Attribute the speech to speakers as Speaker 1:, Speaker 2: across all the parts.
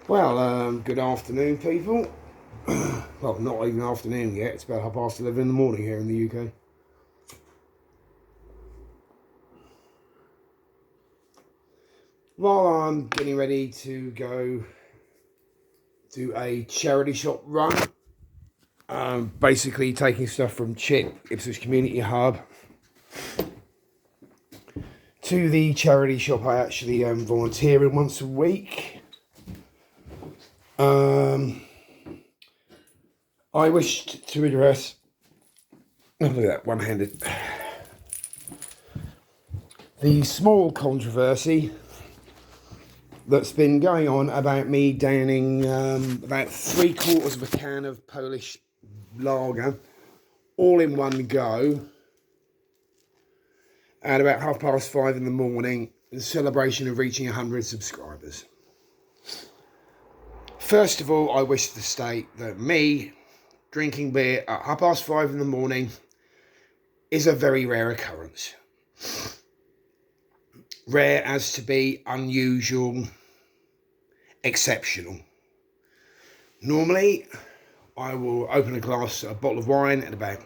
Speaker 1: Well, good afternoon, people. Well, not even afternoon yet. It's about 11:30 in the morning here in the UK. While I'm getting ready to go do a charity shop run, basically taking stuff from CHIP, Ipswich Community Hub, to the charity shop I actually volunteer in once a week. I wished to address, look at that, one-handed, the small controversy that's been going on about me downing about 3/4 of a can of Polish lager all in one go at about 5:30 in the morning in celebration of reaching 100 subscribers. First of all, I wish to state that me drinking beer at 5:30 in the morning is a very rare occurrence. Rare as to be unusual, exceptional. Normally, I will open a bottle of wine at about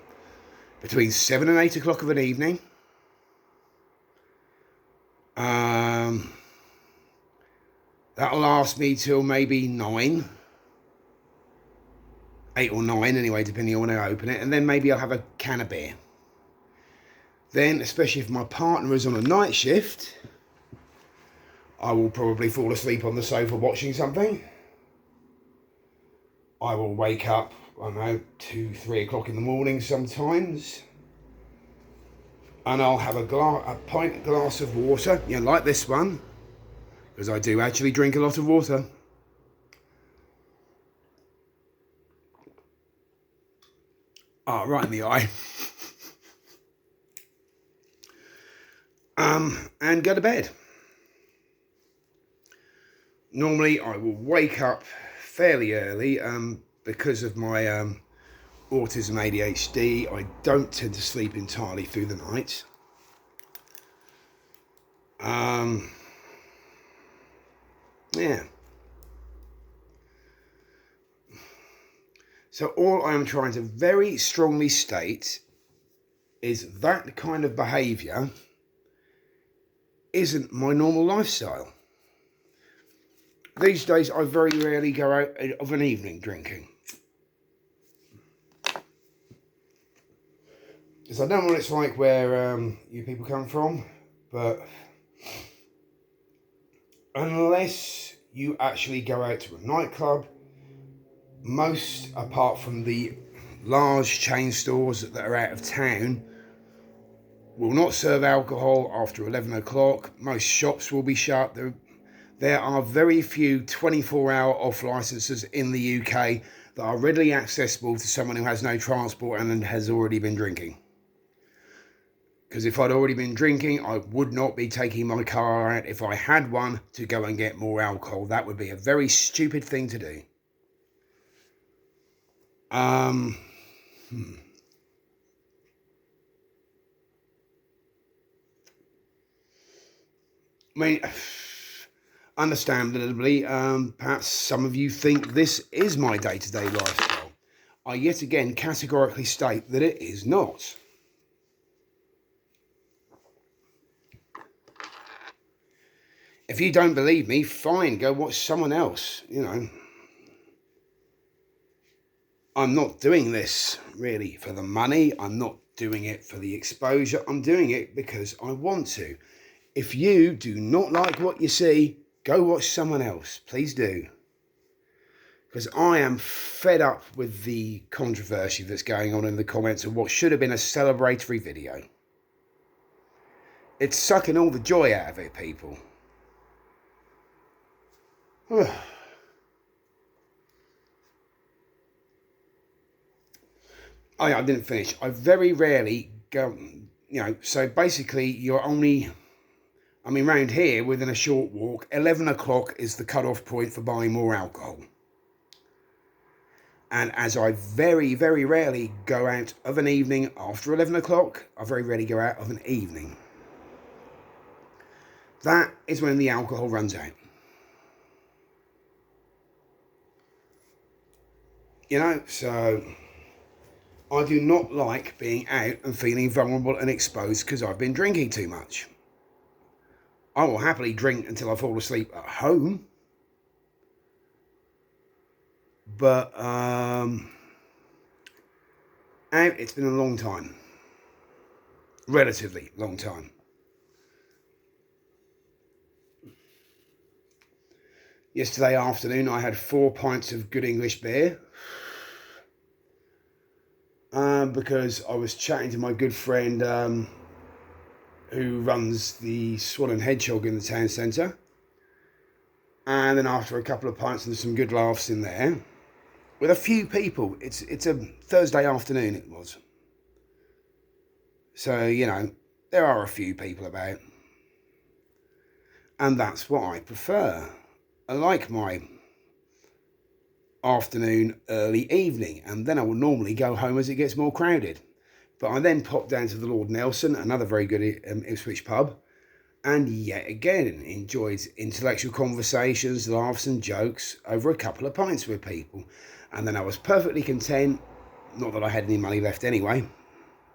Speaker 1: between 7 and 8 o'clock of an evening. That'll last me till maybe 9. 8 or 9 anyway, depending on when I open it. And then maybe I'll have a can of beer. Then, especially if my partner is on a night shift, I will probably fall asleep on the sofa watching something. I will wake up, I don't know, 2, 3 o'clock in the morning sometimes. And I'll have a glass of water, like this one, because I do actually drink a lot of water. Right in the eye. And go to bed. Normally I will wake up fairly early because of my autism ADHD. I don't tend to sleep entirely through the night. Yeah. So all I am trying to very strongly state is that kind of behaviour isn't my normal lifestyle. These days I very rarely go out of an evening drinking. Because I don't know what it's like where you people come from, but unless you actually go out to a nightclub, most, apart from the large chain stores that are out of town, will not serve alcohol after 11 o'clock. Most shops will be shut. There are very few 24-hour off licenses in the UK that are readily accessible to someone who has no transport and has already been drinking. Because if I'd already been drinking, I would not be taking my car out if I had one to go and get more alcohol. That would be a very stupid thing to do. I mean, understandably, perhaps some of you think this is my day-to-day lifestyle. I yet again categorically state that it is not. If you don't believe me, fine, go watch someone else, I'm not doing this really for the money. I'm not doing it for the exposure. I'm doing it because I want to. If you do not like what you see, go watch someone else. Please do. Because I am fed up with the controversy that's going on in the comments of what should have been a celebratory video. It's sucking all the joy out of it, people. I didn't finish. I very rarely go, so basically you're only, round here within a short walk, 11 o'clock is the cut-off point for buying more alcohol. And as I very, very rarely go out of an evening after 11 o'clock, I very rarely go out of an evening. That is when the alcohol runs out. You know, so I do not like being out and feeling vulnerable and exposed because I've been drinking too much. I will happily drink until I fall asleep at home. But out, it's been a long time. Relatively long time. Yesterday afternoon I had 4 pints of good English beer. Because I was chatting to my good friend who runs the Swan and Hedgehog in the town centre. And then after a couple of pints and some good laughs in there, with a few people, it's a Thursday afternoon it was. So, you know, there are a few people about. And that's what I prefer. I like my afternoon, early evening, and then I will normally go home as it gets more crowded. But I then pop down to the Lord Nelson, another very good Ipswich pub, and yet again enjoyed intellectual conversations, laughs and jokes over a couple of pints with people. And then I was perfectly content, not that I had any money left anyway,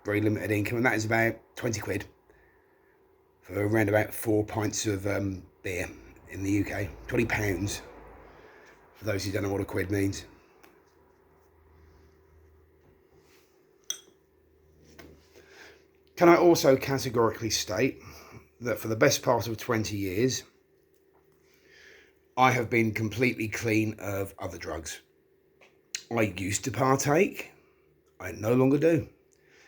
Speaker 1: very limited income, and that is about 20 quid for around about 4 pints of beer in the UK. £20, for those who don't know what a quid means. Can I also categorically state that for the best part of 20 years, I have been completely clean of other drugs. I used to partake, I no longer do.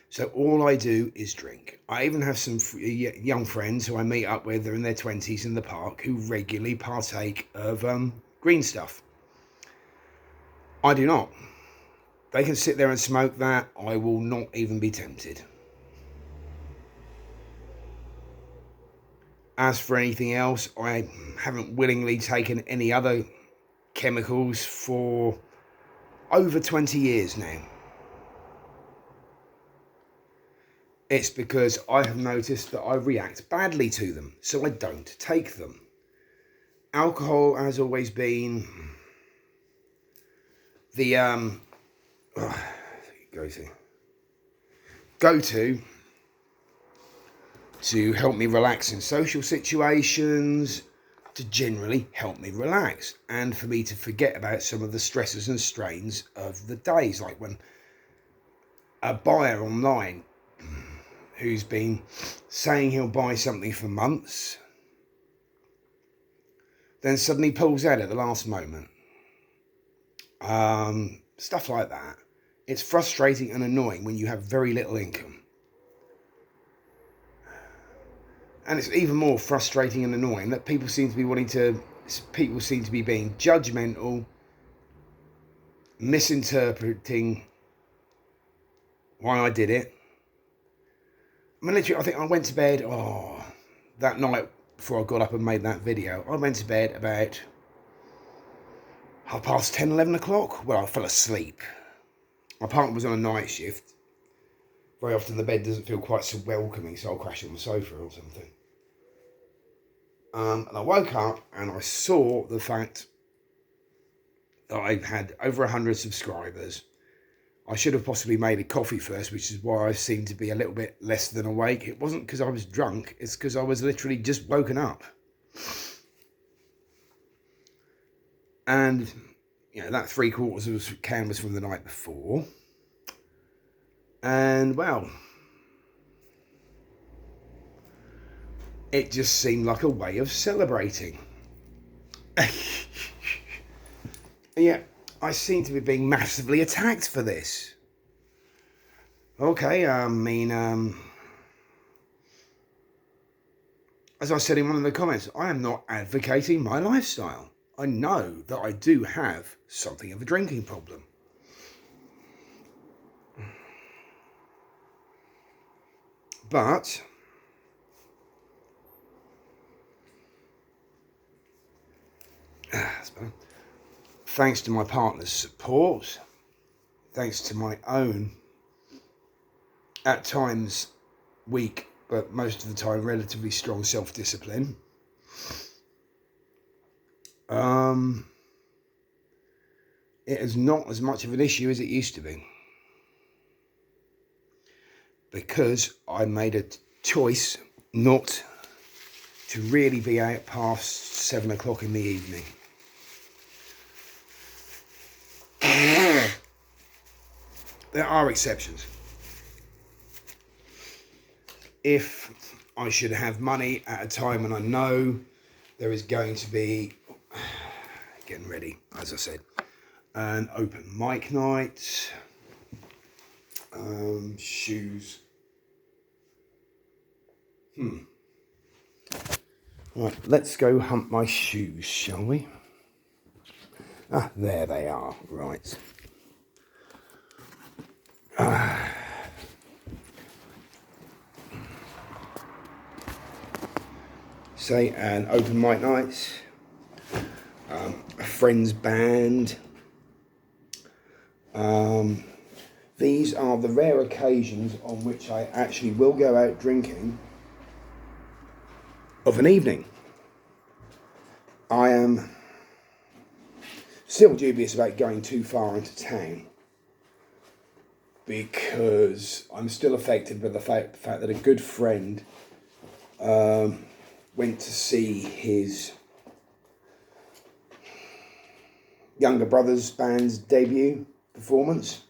Speaker 1: So all I do is drink. I even have some young friends who I meet up with, they're in their 20s in the park, who regularly partake of green stuff. I do not. They can sit there and smoke that, I will not even be tempted. As for anything else, I haven't willingly taken any other chemicals for over 20 years now. It's because I have noticed that I react badly to them, so I don't take them. Alcohol has always been the go-to to help me relax in social situations, to generally help me relax, and for me to forget about some of the stresses and strains of the days, like when a buyer online who's been saying he'll buy something for months then suddenly pulls out at the last moment. Stuff like that. It's frustrating and annoying when you have very little income. And it's even more frustrating and annoying that people seem to be being judgmental, misinterpreting why I did it. I mean, literally, I think I went to bed, that night before I got up and made that video, I went to bed about 10:30, 11 o'clock. Well, I fell asleep. My partner was on a night shift. Very often the bed doesn't feel quite so welcoming, so I'll crash on the sofa or something. And I woke up and I saw the fact that I had over 100 subscribers. I should have possibly made a coffee first, which is why I seemed to be a little bit less than awake. It wasn't because I was drunk, it's because I was literally just woken up. And, you know, that 3/4 of a can was from the night before. And, well, it just seemed like a way of celebrating. Yeah, I seem to be being massively attacked for this. Okay, I mean, as I said in one of the comments, I am not advocating my lifestyle. I know that I do have something of a drinking problem. But thanks to my partner's support, thanks to my own, at times weak, but most of the time relatively strong self-discipline, it is not as much of an issue as it used to be. Because I made a choice not to really be out past 7 o'clock in the evening. There are exceptions. If I should have money at a time when I know there is going to be, getting ready, as I said, an open mic night, shoes. Right, let's go hunt my shoes, shall we? Ah, there they are, right. Say an open mic night, a friend's band. These are the rare occasions on which I actually will go out drinking of an evening. I am still dubious about going too far into town because I'm still affected by the fact that a good friend went to see his younger brother's band's debut performance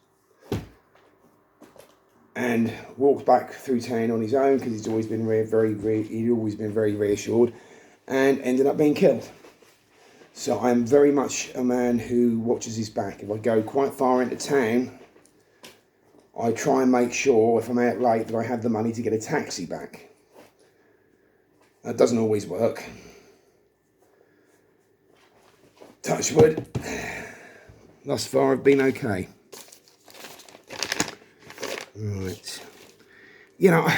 Speaker 1: and walked back through town on his own because he'd always been very reassured, and ended up being killed. So I'm very much a man who watches his back. If I go quite far into town, I try and make sure if I'm out late that I have the money to get a taxi back. That doesn't always work. Touch wood. Thus far I've been okay. Right. You know,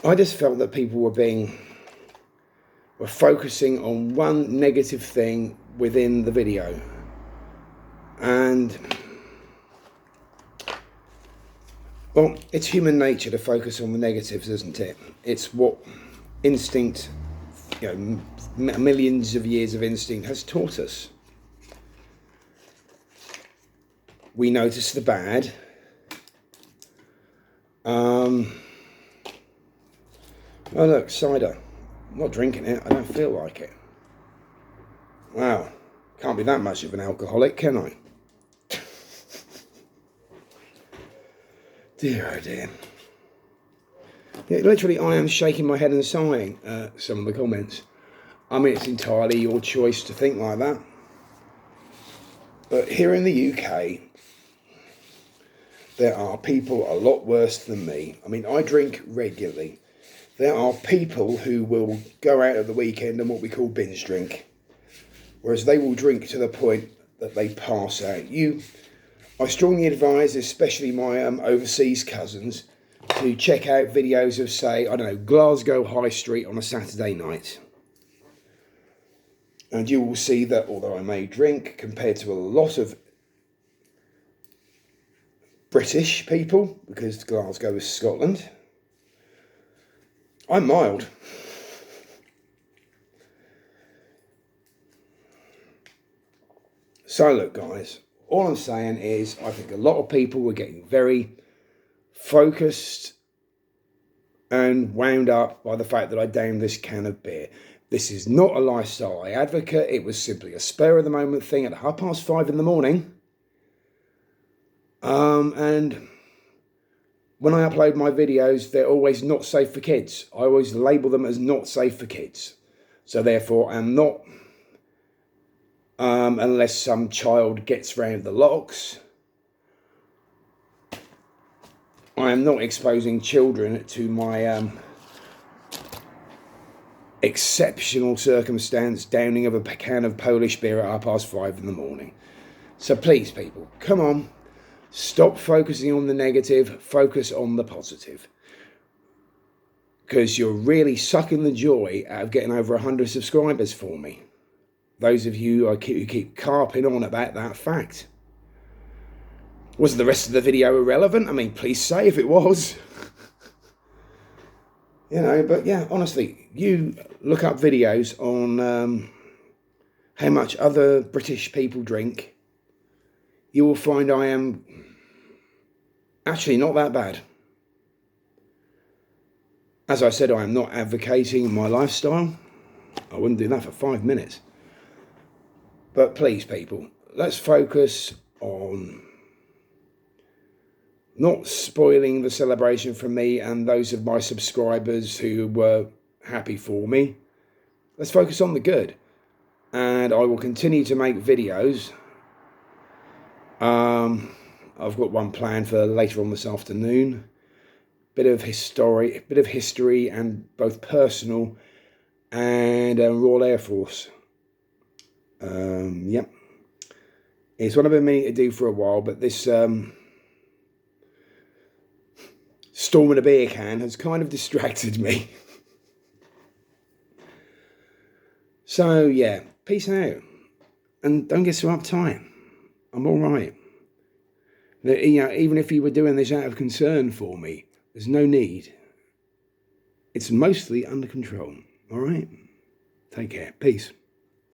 Speaker 1: I just felt that people were focusing on one negative thing within the video. And, well, it's human nature to focus on the negatives, isn't it? It's what instinct, millions of years of instinct has taught us. We notice the bad. Oh look, cider. I'm not drinking it, I don't feel like it. Wow, can't be that much of an alcoholic, can I? Dear oh dear. Yeah, literally, I am shaking my head and sighing at some of the comments. I mean, it's entirely your choice to think like that. But here in the UK, there are people a lot worse than me. I mean, I drink regularly. There are people who will go out at the weekend and what we call binge drink. Whereas they will drink to the point that they pass out. I strongly advise, especially my overseas cousins, to check out videos of, say, I don't know, Glasgow High Street on a Saturday night. And you will see that although I may drink, compared to a lot of British people, because Glasgow is Scotland, I'm mild. So look, guys, all I'm saying is I think a lot of people were getting very focused and wound up by the fact that I downed this can of beer. This is not a lifestyle I advocate. It was simply a spur of the moment thing at 5:30 in the morning. And when I upload my videos, they're always not safe for kids. I always label them as not safe for kids. So therefore, I'm not, unless some child gets round the locks, I am not exposing children to my exceptional circumstance downing of a can of Polish beer at 5:30 in the morning. So please, people, come on. Stop focusing on the negative, focus on the positive. Because you're really sucking the joy out of getting over 100 subscribers for me. Those of you who keep carping on about that fact. Was the rest of the video irrelevant? I mean, please say if it was. But yeah, honestly, you look up videos on how much other British people drink, you will find I am actually not that bad. As I said, I am not advocating my lifestyle. I wouldn't do that for 5 minutes. But please, people, let's focus on not spoiling the celebration for me and those of my subscribers who were happy for me. Let's focus on the good. And I will continue to make videos. I've got one planned for later on this afternoon. Bit of history, and both personal and Royal Air Force. Yep. It's what I've been meaning to do for a while, but this storm in a beer can has kind of distracted me. So yeah, peace out, and don't get so uptight. I'm all right. You know, even if you were doing this out of concern for me, there's no need. It's mostly under control. All right. Take care. Peace.